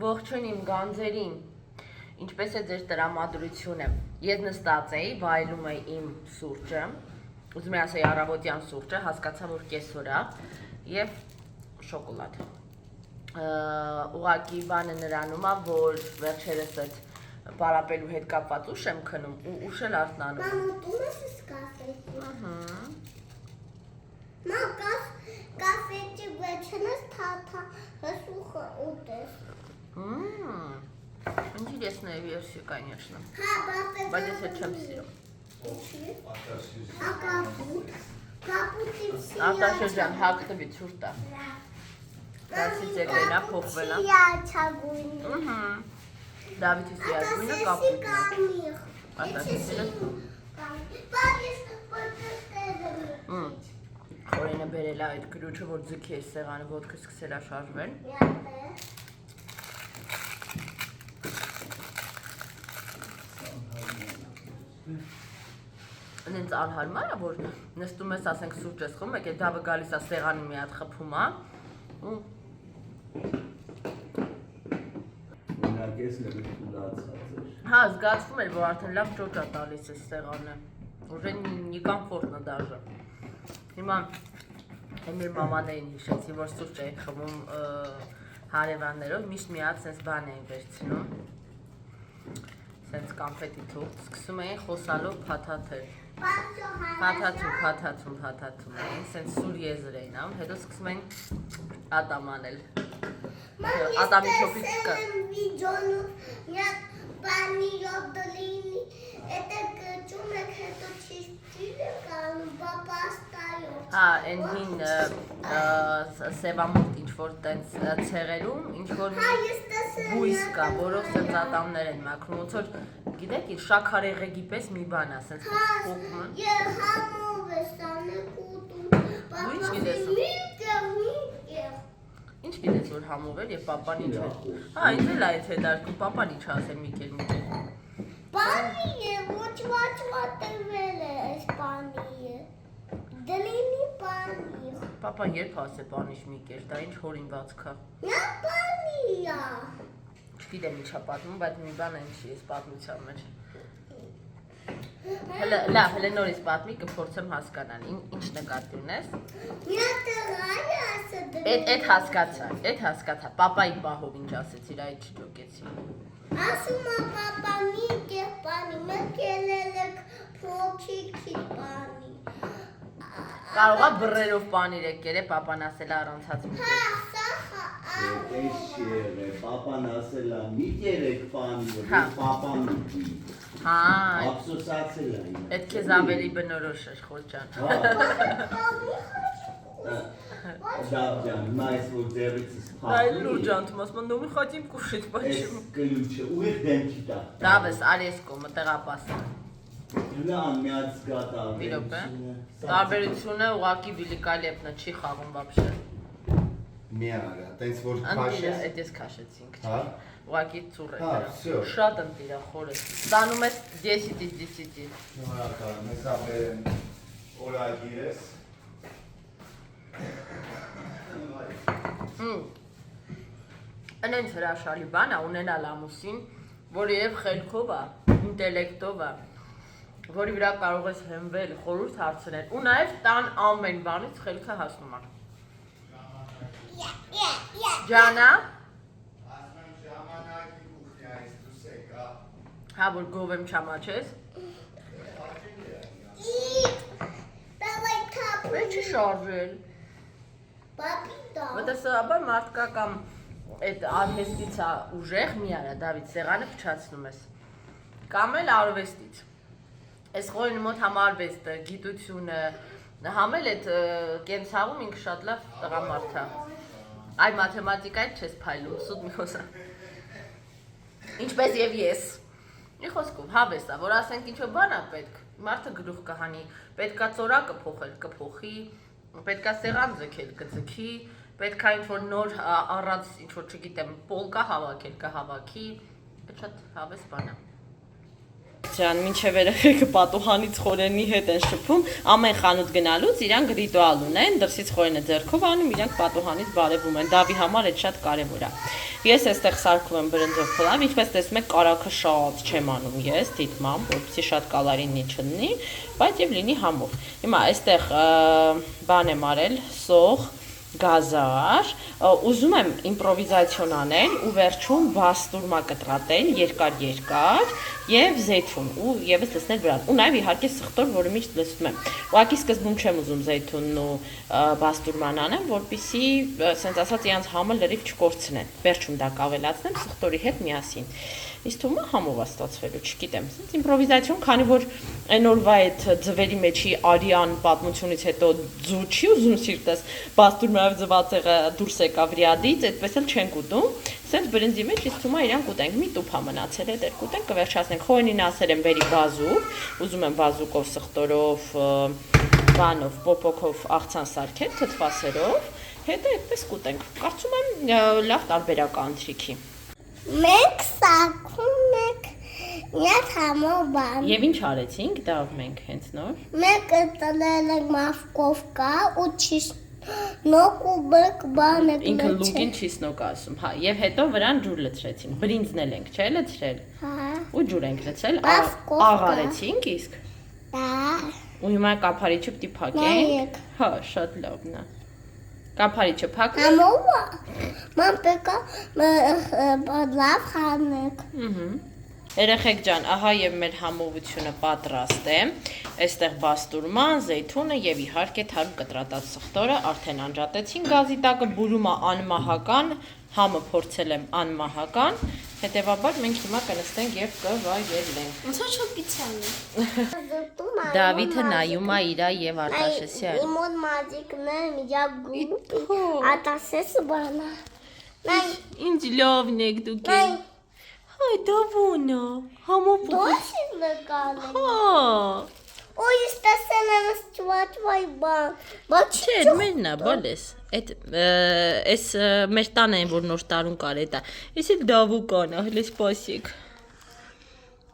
Ողջույն իմ գանձերին, ինչպես է ձեր տրամադրությունը, ես նստած էի, վայելում էի իմ սուրճը, ուզում եմ ասեի առավոտյան սուրճը, հասկացա, որ կեսօր է և շոկոլադ, ուղղակի բանը նրանում է, որ վերջերս այդ պարապելու հետ կապված ուշ եմ քնում ու ուշ էլ արթնանում եմ։ Մամ, ուտում ես ես կաֆեջի։ Մամ, կաֆեջի վերջնես հսուխը ուտես։ Интересная версия, конечно. Բայց ես հետ չեմ սիրում։ Արտաշրջան, հագտվի ցուրտ է։ Դասից եկել է, փոխվել է։ Դավիթի սիացույնը կապույտն է։ Արտաշրջանը։ Խորենը բերել է այդ գրուչը, որ ձգի է սեղանը, ոտքը սկսել է շարժվել։ Նենց անհարմար է, որ նստում ես, ասենք սուրճ ես խմում, եկել դավը գալիս է սեղանի մի հատ խփում է ու Հա, զգացվում էր, որ արդեն լավ ճոճ է տալիս է սեղանը, ուժե некомфортно даже։ Հիմա մեր մամաներին հիշեցի, որ սուրճ էին խմում հարևաններով, միշտ մի հատ սենց բան էին վերցնում, սենց կամպետի թուղթ, սկսում էին խոսալով փաթաթել։ Փաթաթում էին, սենց սուր եզր էին ամ, հետո սկսում էին ատամ անել։ Ատամի չոպից կա։ Բանի յոդլինի, էտը գճում եք հետո չիստիլ է կանում, բապաստայով։ Հա, են հին սևամորտ ինչ-որ տենց ցեղերում, ինչ-որ բույս կա, որով սենց ատամներ են մաքրում, ոնց որ գիտեք, շաքարեղեգի պես մի բան է, սենց փոխում են։ Համով ես անեք ուտում, Ինչ գիտես։ Ինչ գիտես, որ համով էր և պապան ինչ էր։ Հա, ինձ էլ այդ հետարկում, պապան ինչ ասել Միկել։ Բանի է, ոչ տվել է այս բանի է, դլինի բանի է։ Պապան երբ ասե բանիշ Միկել, դա ինչ հորինվածք է։ Նա բանի է։ Չգիտեմ ինչ է պատմում, բայց մի բան են չի ես պատմության մեջ։ Լավ, հələ նորից պատմի, կփորձեմ հասկանալ, ինչ նկատի ունես։ Նա տղա է ասը դրել։ Էդ հասկացա, պապայի պահով ինչ ասեցիր, այդ չջոկեցի։ Ասում է պապա մի կեղ բանի, մեկ ելել եք փոքիքի բանի։ Կարող է բռերով պանիր եկել է, պապան ասել է առանցած մի Հա, սախա, Էս չէ, պապան ասել է մի կերեք բանի, որ պապան ուտի։ Հա, Ափսոսացել է ինը։ էդ քեզ ավելի բնորոշ էր, խորջան։ Դավջան, հիմա ես որ ձեռիցս Այ փախնի։ լուրջան, թում ասում, նոմի խատիմ կուշիտ, Էս բաչում։ կլուչը, ուղիղ դեմքի տա։ Դավես, արեսկո, մտեղապասը։ Լան մի հատ զգատա։ Մի րոպե։ Տարբերությունը ուղղակի վիլիկալեպնը չի խաղում вообще։ Մի արա, տենց որ Ընտիրը, քաշես։ էդ ես քաշեցինք։ Հա։ Ուղղակի ծուռ է Հա, դրա։ всё։ Շատ ընտիրը խորը։ Ստանում ես 10-ից 10-ից։ Շնորհակալ, մեզ ապերեն օրագիրս։ Անենց հրաշալի բան է ունենալ ամուսին, որը եւ խելքով է, ինտելեկտով է, որի վրա կարող ես հենվել, խորհուրդ հարցնել, ու նաեւ տան ամեն բանից խելքը հասնում է։ Ջանա, Ասում եմ ժամանակի կուխնյայից դուս եկա։ հա որ գովեմ չամաչես, Давай թափ։ չի շարժել։ Պապի դա։ Մտածաբար մարդկա կամ այդ արվեստից է ուժեղ մի արա Դավիթ սեղանը փչացնում ես։ Կամ էլ արվեստից։ Այս խորին մոտ համարվեստը, գիտությունը, համել այդ կենցաղում ինքը շատ լավ տղամարդ է։ Այ մաթեմատիկայից չես փայլում, սուտ մի խոսա։ Ինչպես եւ ես։ Մի խոսքով հավես է, որ ասենք ինչ-որ բան է պետք, մարդը գլուխ կհանի, պետքա ծորակը փոխել, կփոխի, պետքա սեղան ձգել, կձգի, պետքա ինչ-որ նոր առած ինչ-որ չգիտեմ, պոլկա հավաքել, կհավաքի, այդ շատ հավես բան է։ ջան, մինչև երեխեքը պատուհանից խորենի հետ են շփում, ամեն խանութ գնալուց իրանք ռիտուալ ունեն, դրսից խորենը ձեռքով անում, իրանք պատուհանից բարևում են։ Դավի համար այդ շատ կարևոր է։ Ես այստեղ սարքում եմ բրնձով փլավ, ինչպես տեսնում եք, կարագը շատ չեմ անում ես, դիտմամբ, որպեսզի շատ կալորինի չլինի, բայց եւ լինի համով։ Հիմա այստեղ բան եմ արել, սող, գազար, ուզում եմ իմպրովիզացիոն անել ու վերջում բաստուրմա կտրատել երկար եւ զեյթուն ու եւս լցնել վրան։ Ու նաեւ իհարկե սխտոր, որը միշտ լցնում եմ։ Ուղղակի սկզբում չեմ ուզում զեյթունն ու բաստուրման անեմ, որպեսզի ասենց ասած իրանց համը լրիվ չկորցնեն։ Վերջում դա կավելացնեմ սխտորի հետ միասին։ Իսկ թվում է համով է ստացվելու, չգիտեմ, ասենց իմպրովիզացիոն, քանի որ այն օրվա այդ ձվերի մեջի արյան պատմությունից հետո ձու չի ուզում սիրտես, բաստուրմայով ձվածեղը դուրս եկավ ռիադից, այդպես էլ չենք ուտում, ասենց բրնձի մեջ իսկ թվում է իրան կուտենք, մի տուփ է մնացել է, դեռ կուտենք, կվերջացնենք։ Խոյնին ասել եմ բերի բազուկ, ուզում եմ բազուկով, սխտորով, բանով, պոպոկով աղցան սարքել, թթվասերով, հետո այդպես կուտենք։ Կարծում եմ լավ տարբերակ է ընթրիքի։ Մենք սակում ենք միած համով բան։ Եվ ինչ արեցինք, դավ մենք հենց նոր։ Մենք տնել ենք մավկովկա ու չիսնոկ ու բրկ բան եք Ինքը լուկին չիսնոկ ասում, հա, եւ հետո վրան ջուր լցրեցին, բրինձնել ենք, չէ՞ լցրել։ Հա։ Ու ջուր ենք լցրել, Մավկովկա։ աղարեցինք իսկ։ Դա։ Ու հիմա կափարիչը պիտի փակենք։ Նայեք։ Հա, շատ լավն է։ Կափարիչը փակում։ Համովա։ Ման պեկա լավ խանեք։ Երեխեք ջան, ահա եւ մեր համովությունը պատրաստ է։ Այստեղ բաստուրման, զեյթունը եւ իհարկե թարմ կտրատած սխտորը արդեն անջատեցին գազի տակը, բուրումը անմահական, համը փորձել եմ անմահական, հետեւաբար մենք հիմա կնստենք եւ կվայելենք։ Ոնց որ պիցան է։ Դավիթը նայում է իրա եւ Արտաշեսյան։ Իմոն մազիկն է, միջագու։ Ատասես բանա։ Նայ, Ինչ լավն եք դուք։ նայ, Հայ դավոնա, համով։ դոշի նկանը։ Հա։ Ой, ստասել եմ ստվատվայ բան։ Բայց Չէ, մերն է, բալես։ Այս մեր տանը են, որ նոր տարուն կար էտա։ Ես էլ դավուկան է, հələ սպասեք։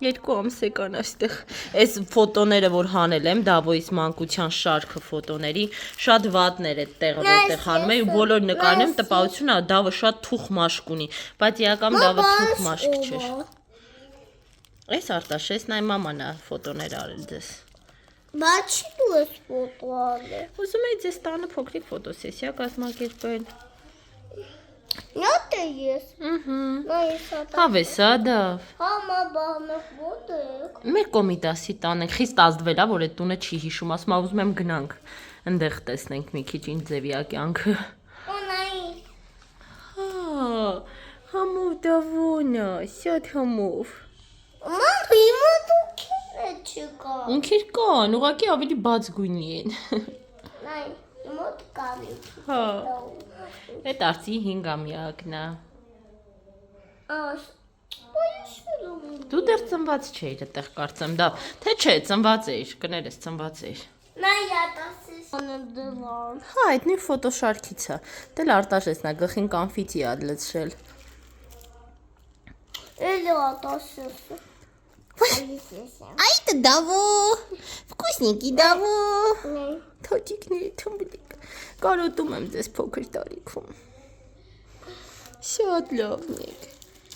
2 ամս եկան այստեղ։ Այս ֆոտոները, որ հանել եմ, Դավոյից մանկության շարքը ֆոտոների, շատ վատներ այդ տեղը, որտեղ հանում եմ, ու բոլոր նկարներում եմ տպավորություն է, Դավը շատ թուխ մաշկ ունի, բայց իրական Դավը թուխ մաշկ չէր։ Այս Արտաշեսն այ մաման է ֆոտոներ արել ձեզ։ Բայց դու ես ֆոտոանը։ Ուզում եի ձեզ տանը փոքրիկ ֆոտոսեսիա կազմակերպել։ Նյոտ ես։ Նայ սա։ Հավես է Դավ։ Համա բանը ոտեք։ Մեր կոմիտասի տանենք, խիստ ազդվել է, որ այդ տունը չի հիշում, ասում ուզում եմ գնանք, ընդեղ տեսնենք մի քիչ ինչ ձևի է կյանքը։ Ունայի։ Հա, համով Դավոնա, շատ համով։ Մամ, հիմա դու չկա։ Ունքեր կան, ուղղակի ավելի բաց գույնի են։ Նայ, մոտ կանի։ Հա, այդ արծի 5-ամյակն է։ Աշ, պայշում։ Դու դեռ ծնված չէիր այդտեղ կարծեմ, Դավ, թե չէ, ծնված էիր, կներես ծնված էիր։ Նայ ատասես անեմ դվան։ Հա, այդ նույն ֆոտոշարքից է։ Դել Արտաշեսն է, գլխին կոնֆետի է լցրել։ Էլի ատասես։ Ай, ты Դավո, вкусненький Դավո։ Նայ։ Թոթիկների թմբլիկ, կարոտում եմ ձեզ փոքր տարիքում։ Շատ լավն եք,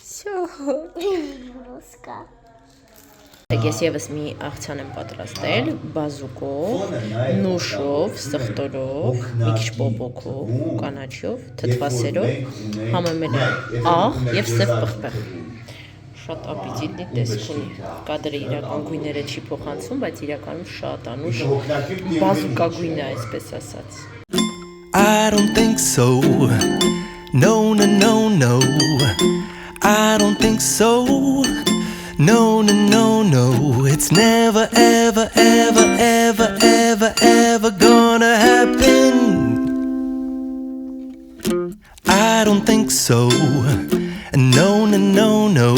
շատ։ Ռուսկա։ Ես եւս մի աղցան եմ պատրաստել, բազուկով, նուշով, սխտորով, մի քիչ պոպոկով, կանաչով, թթվասերով, համեմել աղ եւ սև պղպեղ։ Շատ ապետիտի տեսք ունի։ Կադրը իրական գույները չի փոխանցվում, բայց իրականում շատ անուշ բազուկա գույն է, այսպես ասած։ I don't think so. No, no, no, no. I don't think so. No, no, no, no. It's never, ever, ever, ever, ever, ever gonna happen. I don't think so. No, no, no, no.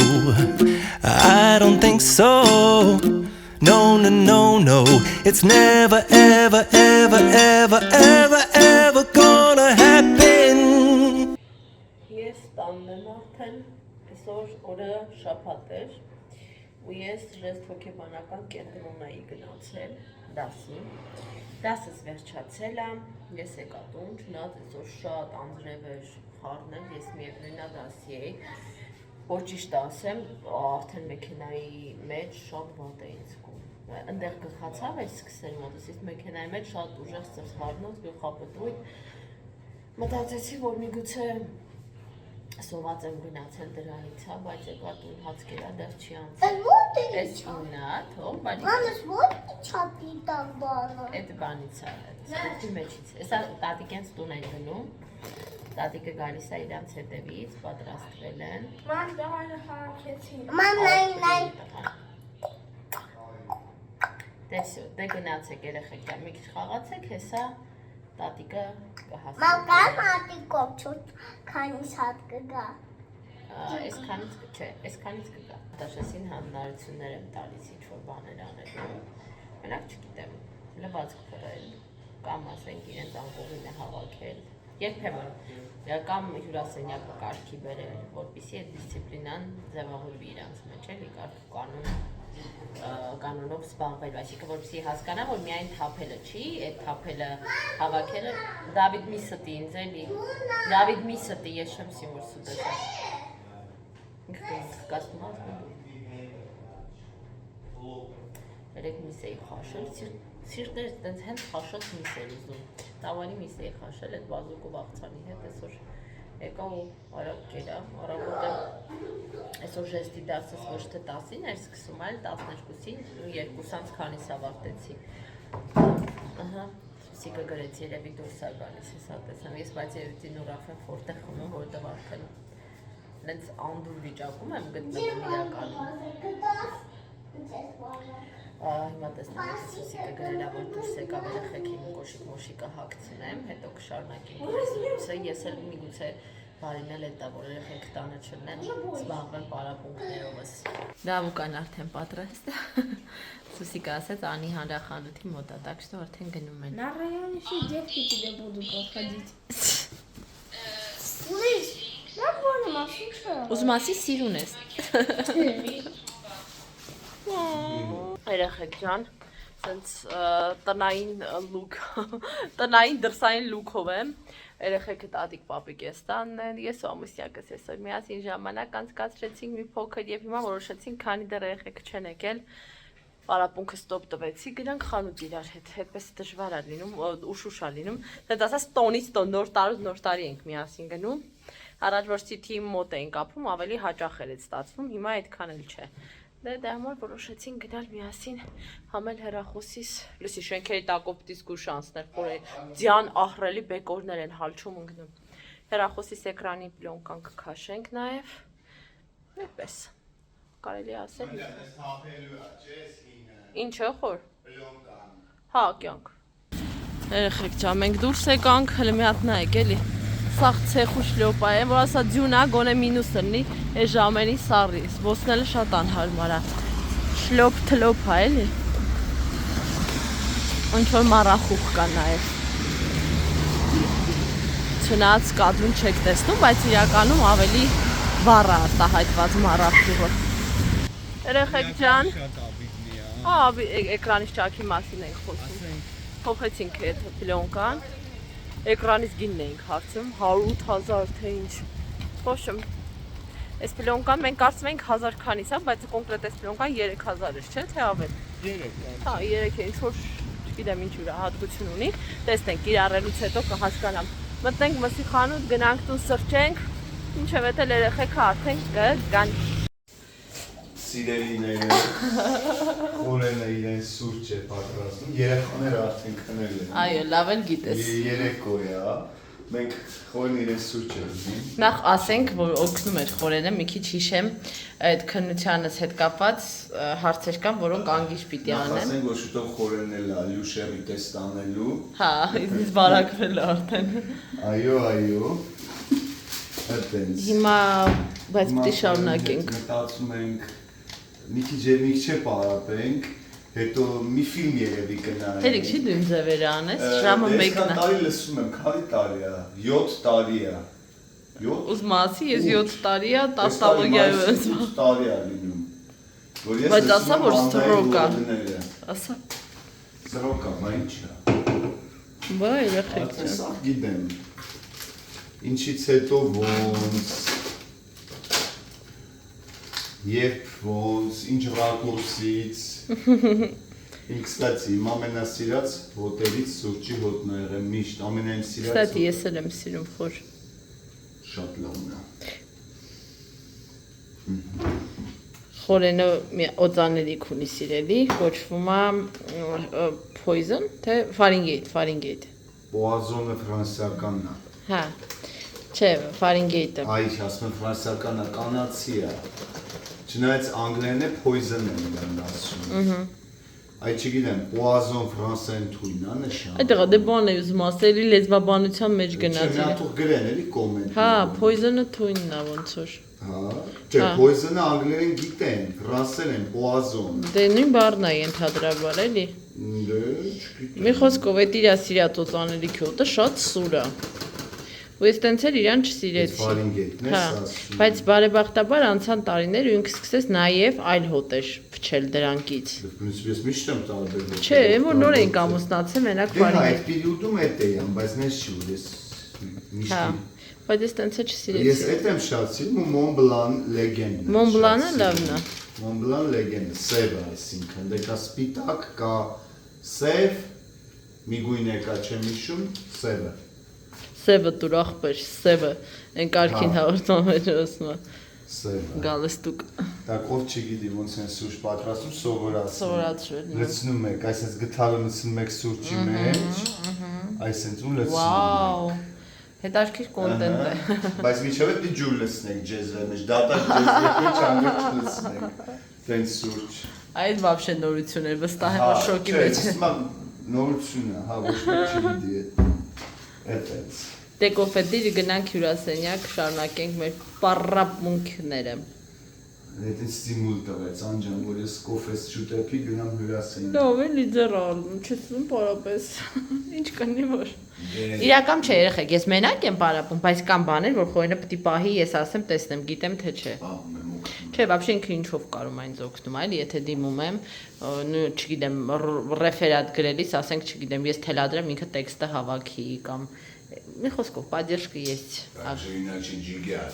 I don't think so. No, no, no, no. It's never, ever, ever, ever, ever, ever gonna happen. Ես տանն եմ արդեն, այսօր օրը շաբաթ էր, ու ես ժեստ հոգեբանական կենտրոն էի գնացել դասի։ Դասս վերջացել եմ, ես եկա տուն, չնայած այսօր շատ անձրև էր խառնել, ես միևնույնն դասի էի, որ ճիշտ ասեմ, արդեն մեքենայի մեջ շատ վատ էի զգում։ Այնտեղ գլխացավ էի սկսել մոտս, իսկ մեքենայի մեջ շատ ուժեղ ծխարնոց, գլխապտույտ, մտածեցի, որ միգուցե սոված եմ գնացել դրանից, բայց եկա տուն հացկերա դեռ չի անցել։ Այս ունա, թող, բայց Մամաս ո՞ր չափի տակ բանը։ այդ բանից է, սպորտի մեջից։ Հեսա տատիկենց տուն են գնում, տատիկը գալիս է իրանց հետևից, պատրաստվել են։ Ման դահանը խաղացեցին։ Ման նայն։ Տեսո, դե գնացեք երեխեք, մի քիչ խաղացեք, հեսա տատիկը կհասնի։ Մական մատիկով չոտ քանիս հատ կգա։ Այսքանից չէ, այսքանից կգա։ Դաշեսին հանրություններ եմ տալիս ինչ-որ բաներ անելու։ Մենակ չգիտեմ, լվացք փռել, կամ ասենք իրենց անկողին է հավաքել։ Երբեմն կամ հյուրասենյակը կարգի բերել, որպեսզի այդ դիսցիպլինան ձևավորվի իրենց մեջ, էլի կանոնով զբաղվել, այսինքն որպեսզի հասկանա, որ միայն թափելը չի, այդ թափելը հավաքելը Դավիթ մի ստի ինձ էլի։ Դավիթ մի ստի, ես չեմ սիմուր սուտել։ Ինքնին կասում ասում։ Երեք միս էի խաշել, սիրտներ տենց հենց խաշած միս էր ուզում։ Տավանի միս էի խաշել, այդ բազուկով աղցանի հետ այսօր եկա ու արագ կերա, առավոտը այսօր ժեստի դասս ոչ թե 10-ին էր սկսում, այլ 12-ին ու 2-ից քանիս ավարտեցի։ Ահա, սիկը գրեց երևի դուրս է գալիս, հեսա տեսամ, ես բայց երևի ուրախ եմ, որտեղ խմում, որտեղ արդեն նենց անդուր վիճակում եմ գտնվում իրականում։ Հիմա տեսնեմ, ես սիկը գրելա, որ դուրս եկավ երեխեքին կոշիկ-մոշիկը հագցնեմ, հետո կշարունակեմ։ Ես էլ միգուցե բարին էլ էտա, որ երեխեք տանը չլնեն, զբաղվեմ պարապունքներովս։ Դավուկան արդեն պատրաստ է։ Սուսիկը ասեց Անի հանրախանութի մոտ է, так что արդեն գնում են։ На районе все девки тебе будут подходить. Слышь, я понял, Машуша. Ուզում ասի սիրուն ես։ Երեխեք ջան, սենց տնային լուկ, տնային դրսային լուկով եմ, երեխեքը տատիկ պապիկ ես տանն են, ես ու ամուսյակս այսօր միասին ժամանակ անցկացրեցինք մի փոքր և հիմա որոշեցինք, քանի դեռ երեխեքը չեն եկել, պարապունքը ստոպ տվեցի, գնանք խանութ իրար հետ, հետպես դժվար է լինում, ուշուշ է լինում, դետ ասած տոնից տոն, նոր տարի ենք միասին գնում, առաջ որ սիթիի մոտ էինք ապրում, ավելի հաճախ էր ստացվում, հիմա այդքան էլ չէ։ Դե դեռ որոշեցին գնալ միասին համել հեռախոսից, լույսի շենքերի տակով դիսկուշ անցնել, որ ձյան ահռելի բեկորներ են հալչում ընկնում։ Հեռախոսից էկրանի պլյոնկան կքաշենք նաև, այդպես, կարելի ասել։ Ինչ է խոր։ Հա, կյանք։ Երեխեք ջան, մենք դուրս եկանք, հələ մի հատ նայեք էլի։ Սաղ ցեխու շլյոպա է, որ ասա ձյունա գոնե մինուս լինի, այս ժամերի սառի, զբոսնելը շատ անհարմար է։ Շլյոպ թլոպ է էլի։ Ինչ-որ մառախուղ կա նաև։ Չնայած կադրում չեք տեսնում, բայց իրականում ավելի վառ է արտահայտված մառախուղը։ Երեխեք ջան։ Էկրանից ճաքի մասին ենք խոսում։ Փոխեցինք այդ պլյոնկան։ Էկրանից գինն էինք հարցում, 100,000 թե ինչ։ Խոշում, այս պլյոնկան մենք կարծում էինք 1000 քանից է, բայց կոնկրետ այս պլյոնկան 3000 էր, չէ՞ թե ավել։ 3։ Հա, 3 է, ինչ-որ չգիտեմ ինչ յուրահատկություն ունի։ Տեսնենք, կիրառելուց հետո կհասկանամ։ Մտնենք մսի խանութ, գնանք տուն սրճենք, ինչև էդ էլ երեխեքը արդեն կգան։ Սիրելիները, օրենը իրեն սուրճ է պատրաստում, երեխաները արդեն քնել են։ Այո, լավ էլ գիտես։ Երեկո է, մենք խորեն իրեն սուրճ է ուզում։ Նախ ասենք, որ օգնում էր խորենը, մի քիչ հիշեմ, այդ քննությանս հետ կապված հարցեր կան, որոնք անգիշ պիտի անեմ։ Ասենք, որ շուտով խորենն էլ լյուշերի տեստ անելու։ Հա, ինձ բարակվել արդեն։ Այո, այդտենց։ Հիմա, բայց պիտի շարունակենք։ Մտածում ենք, մի քիչ պարապենք, հետո մի ֆիլմ երևի կնայենք։ Հերիք չի դու իմ ձևերը անես, ժամը մեկն է։ Այսքան տարի լսում եմ, քանի տարի է, 7 տարի է։ 7 Ուզում ասի, ես 7 տարի է, տասնալոգիայով եմ զբաղվում։ 8 տարի է լինում։ Բայց ասա, որ ստրոկ է։ Ասա։ Սրոկա, բա ինչ է։ Բա երեխեք Ատես աղ գիտեմ։ Ինչից հետո ոնց, երբ ոնց, ինչ ռակուրսից։ Իմ, կստացի, իմ ամենասիրած հոտերից սուրճի հոտն է եղել միշտ, ամենայն սիրած Կստատի, ես էլ եմ սիրում խոր։ շատ լավն է։ Խորենը մի օծաների քունի սիրելի, կոչվում է Poison, թե Fahrenheit։ Պոազոնը ֆրանսիականն է։ Հա, չէ, Fahrenheit-ը։ Այ, ասում եմ ֆրանսիականն է, կանացի է։ Չնայած անգլերեն է poison է նրան ասում։ Այ չգիտեմ, պոազոն ֆրանսերեն թույն է նշան։ Այդտեղը դե բան է ուզում ասել, լեզվաբանության մեջ գնաց։ Չէ, մի հատ գրեն էլի կոմենտ։ Հա, Poison-ը թույնն է ոնց որ։ Հա, չէ, poison-ը անգլերեն գիտեն, ֆրանսերեն պոազոն։ Դե նույն բառն է ենթադրաբար էլի։ Դե, չգիտեմ։ Մի խոսքով այդ իր սիրած օծաների քյոտը շատ սուր է։ Ու ես տենց էլ իրան չսիրեցի։ Fahrenheit-ն է Հա, ասում։ բայց բարեբախտաբար անցան տարիներ ու ինքը սկսեց նաև այլ հոտեր փչել դրանքից։ Ես միշտ եմ տարբեր հոտ։ Չէ, որ նոր էինք ամուսնացել, մենակ Դե հա, այդ Fahrenheit։ պերիոդում էդ էիան, բայց նես չի որ ես Հա, միշտ բայց ես տենց էլ ես չսիրեցի։ էդ եմ շատ սիրում ու Mont Blanc legend-ն։ Mont Blanc-ը լավն է։ Mont Blanc legend-ը սև է, այսինքն դե կա սպիտակ, կա սև, մի գույն է կա չեմ հիշում, սևը։ Սևը դուր ախպեր, սևը, այն կարգին հաղորդման մեջ ասում է, Սևը։ գալստուկ Դա ով չգիտի ոնց են սուրճ պատրաստում, սովորացնում։ սովորացրել։ Լցնում եք, այսպես գթարը լցնում եք սուրճի մեջ, այսպես ու լցնում Վաու, հետաքրքիր կոնտենտ է։ Բայց միջով է ջուր լցնեք ջեզվի մեջ, դատարկ ջեզվի մեջ անգամ չլցնեք, տենց սուրճ։ Այդ վաբշե նորություն էր, վստահ եմ, որ շոկի մեջ է։ Չէ, նորություն է, հա, ոչ մեկ չգիտի էտենց։ Դե կոֆետիրը գնանք հյուրասենյակ, շարունակենք մեր պարապմունքները։ Էտենց ստիմուլ տվեց, անջան, որ ես կոֆես շուտեպի գնամ հյուրասենյակ։ Լավ էլի ձեր ալում, չսում պարապես, ինչ կնի որ։ Իրական չէ երեխեք, ես մենակ եմ պարապում, բայց կան բաներ, որ խորենը պտի պահի, ես ասեմ, տեսնեմ, գիտեմ թե չէ։ Չէ, вообще ինքը ինչով կարում այնց օգնում, այլ եթե դիմում եմ, չգիտեմ, ռեֆերատ գրելիս, ասենք, չգիտեմ, ես թելադրեմ ինքը տեքստը հավաքի կամ մի խոսքով поддержка есть։ Даже иначе ջիգար։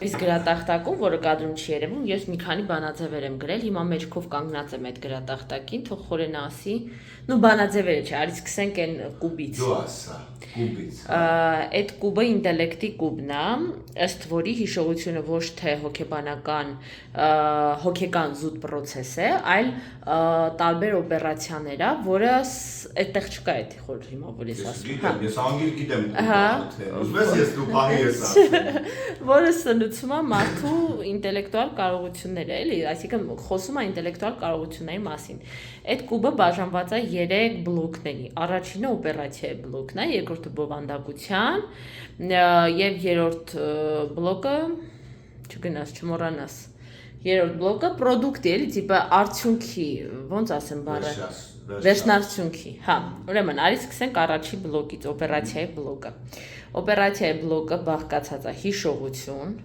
Իսկ գրատախտակում, որը կադրում չի երևում, ես մի քանի բանաձևեր եմ գրել, հիմա մեջքով կանգնած եմ այդ գրատախտակին, թող խորենը ասի, նու բանաձևերը չէ, արի սկսենք այն կուբից։ Դու ասա, կուբից։ Այդ կուբը ինտելեկտի կուբն է, ըստ որի հիշողությունը ոչ թե հոգեկան զուտ process է, այլ տարբեր օպերացիաներ է, որը այդտեղ չկա այդ խոր հիմա որ ես ասում։ Ես անգիր գիտեմ կուբը, ուզում ես դու պահի ես ասում։ Որը սնուցում է մարդու ինտելեկտուալ կարողությունները, էլի, այսինքն խոսում է ինտելեկտուալ կարողությունների մասին։ Այդ կուբը բաժանված է 3 բլոկների։ Առաջինը օպերացիայի բլոկն է, երկրորդը բովանդակության եւ երրորդ բլոկը, չգնաս, չմոռանաս։ Երրորդ բլոկը product-ի, էլի, տիպը արդյունքի, ոնց ասեմ բառը, վերջնարդյունքի, հա։ Ուրեմն, արի սկսենք առաջի բլոկից, օպերացիայի բլոկը։ Օպերացիայի բլոկը բաղկացած է հիշողություն,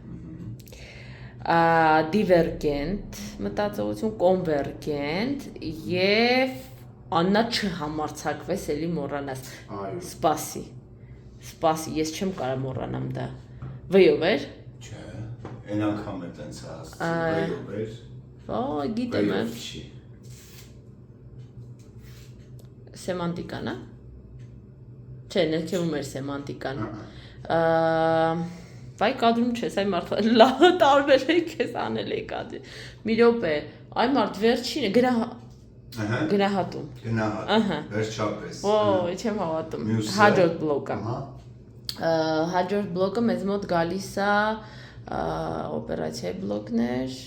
դիվերգենտ մտածողություն, կոնվերգենտ եւ աննա չհամարցակվես, էլի մոռանաս։ Սպասի, ես չեմ կարող մոռանամ դա։ Վայով էր։ Չէ, այն անգամ է տենց ասում, վայով էր։ Ոյ, գիտեմ եմ։ Վայով չի։ Սեմանտիկան, հա։ Չէ, ներքևում էր սեմանտիկան։ Վայ կադրում չես, այ մարդ լավ տարբեր է քեզ անել է կադրի։ Մի րոպե, այ մարդ վերջինը գնահատում։ Գնահատում, վերջապես։ Ոյ, չեմ հավատում։ Հաջորդ բլոկը։ Հաջորդ բլոկը մեզ մոտ գալիս է օպերացիայի բլոկներ։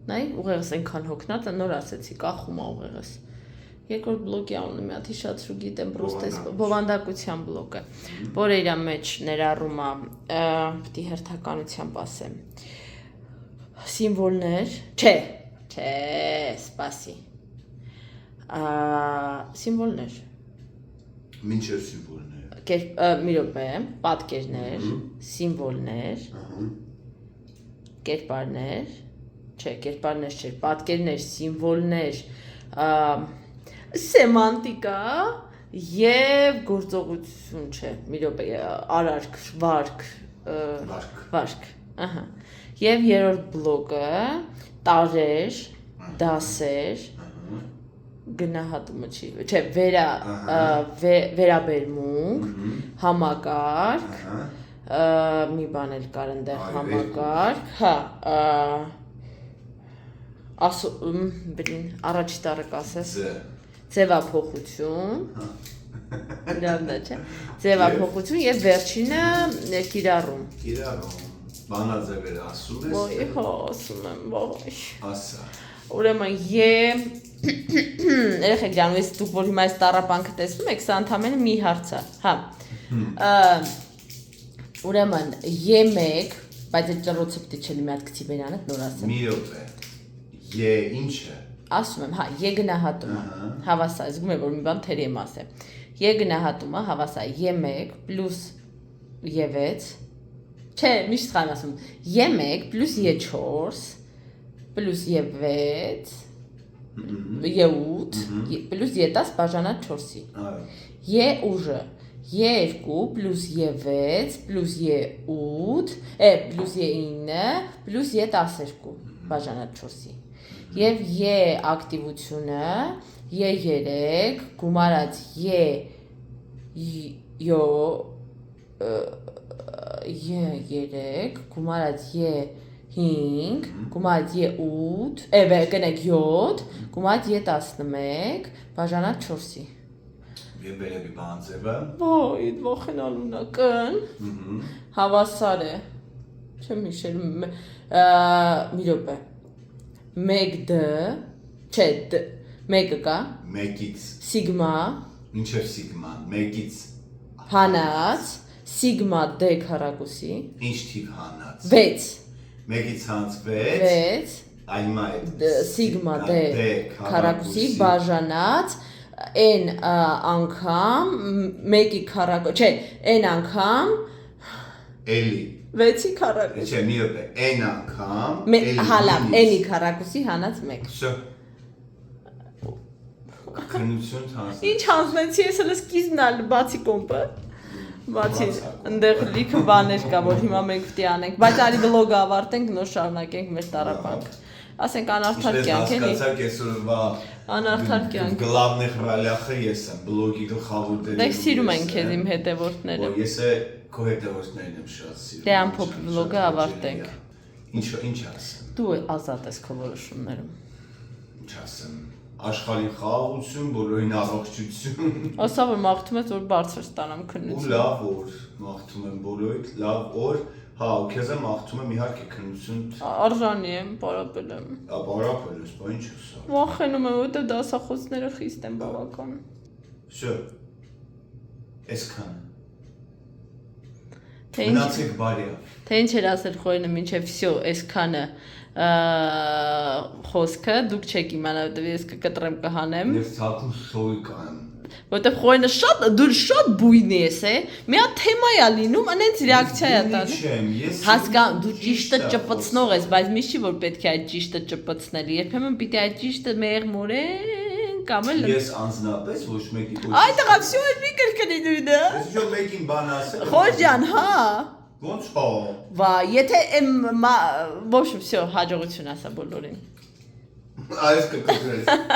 Նայ, ուղեղս այնքան հոգնած է, նոր ասեցի, կախում է ուղեղս։ Երկրորդ բլոկի անունը մի հատ հիշացրու գիտեմ, պրոստես բովանդակության բլոկը, որը իր մեջ ներառում է, պիտի հերթականությամբ ասեմ, սիմվոլներ, չէ, սպասի, սիմվոլներ, Մինչև սիմվոլներ։ մի րոպե, պատկերներ, սիմվոլներ, կերպարներ, չէ, կերպարներ չէ, պատկերներ, սիմվոլներ, սեմանտիկա եւ գործողություն չէ, մի րոպե, արարք, վարք, ահա։ Եվ երրորդ բլոկը տարեր, դասեր, գնահատումը չի, չէ, վերաբերմունք, համակարգ, մի բան էլ կար այնտեղ համակարգ, հա, առաջի տառը կասես, ձևափոխություն, լավն է, չէ, ձևափոխություն եւ վերջինը կիրառում։ Բանաձևեր ասում ես։ Ոյ, հո, ասում եմ, ոյ։ Ասա։ Ուրեմն երեխեք ջան, ես դուք որ հիմա այս տառապանքը տեսնում եք, սա ընդամենը մի հարց է, հա։ Ուրեմն E1, բայց այդ ճռոցը պիտի չլի մի հատ գցի բերանը, նոր ասեմ։ Մի րոպե։ Է ի՞նչը։ Ասում եմ, հա, E գնահատումը, հավասար, զգում եք որ մի բան թերի եմ ասել։ E գնահատումը հավասար E1 plus E6, չէ, միշտ խան ասում, E1 plus E4 plus E6 E8 plus E10 բաժանած 4-ի։ E ուժը E2 plus E6 plus E8 plus E9 plus E12 բաժանած 4-ի։ Եվ E ակտիվությունը E3 գումարած E3 գումարած E5 գումարած E8 կնեք 7 գումարած E11 բաժանած 4-ի։ Եվ վերևի բանաձևը։ Ոյ, ողենալունա կն հավասար է։ Չեմ հիշել մի րոպե։ 1D, չէ, 1-ը կա։ 1-ից Սիգմա, ինչև սիգման, 1-ից հանած, սիգմա D քառակուսի։ ինչ թիվ հանած։ 6, 1-ից հանած 6, 6, այմա է սիգմա D քառակուսի բաժանած n անգամ 1-ի քառակուսի, չէ, n անգամ էլի 6-ի քառակուսի։ Չէ, մի րոպե, n անգամ Հալավ, n-ի քառակուսի հանած 1։ Всё։ Քննություն հանած։ Ինչ հանձնեցի, ես հələ սկիզբն ալ բացի կոմպը։ Բացի, այնտեղ լիքը բաներ կա, որ հիմա մենք պիտի անենք, բայց արի վլոգը ավարտենք, նոր շարունակենք մեր տառապանքը։ Ասենք անարդար կյանք էլի։ Հասկացաք այսօրվա Անարդար կյանք։ Գլավնեղ ռալյախը ես եմ, բլոգի գլխավոր դերերով։ Դեք սիրում են քեզ իմ հետևորդները։ Ես է քո հետևորդներն եմ շատ սիրում։ Դե ամփոփ վլոգը ավարտենք։ Ինչ ասեմ։ Դու ազատ ես քո որոշումներում։ Ինչ ասեմ։ Աշխարհին խաղաղություն, բոլորին առողջություն։ Ասա որ մաղթում ես որ բարձր ստանամ Ու քննություն։ լավ օր մաղթում եմ բոլորիդ, լավ օր։ Հա, ու քեզ եմ մաղթում եմ իհարկե քննություն։ Արժանի եմ, պարապել եմ։ Ապարապել ես, բա ինչ ասա։ Վախենում եմ, որովհետև դասախոսները խիստ են բավական։ Всё։ Այսքան։ Թե ինչ Մնացեք բարիա։ Թե ինչ էր ասել խորինը մինչև всё, այսքանը խոսքը դուք չեք իմանա, որովհետև ես կկտրեմ կհանեմ։ Ես ցածում շոյ կանեմ։ Որովհետև խորինը դու շատ բույն ես, մի հատ թեմա է լինում, անենց ռեակցիա է տալի։ Հասկանում, դու ճիշտը ճպցնող ես, բայց միշտ չի որ պետք է այդ ճիշտը ճպցնել։ Երբեմն պիտի այդ ճիշտը մեղմորեն կամ էլ Ես անձնապես ոչ մեկի ոչ։ Այ տղա, всё, մի կրկնի նույնը։ Ես ինչ մեկին բան ասել։ Խոջան, հա։ Ոնց հա։ Վա, եթե ոչ, всё, հաջողություն ասա բոլորին։ Այս կկրկնես։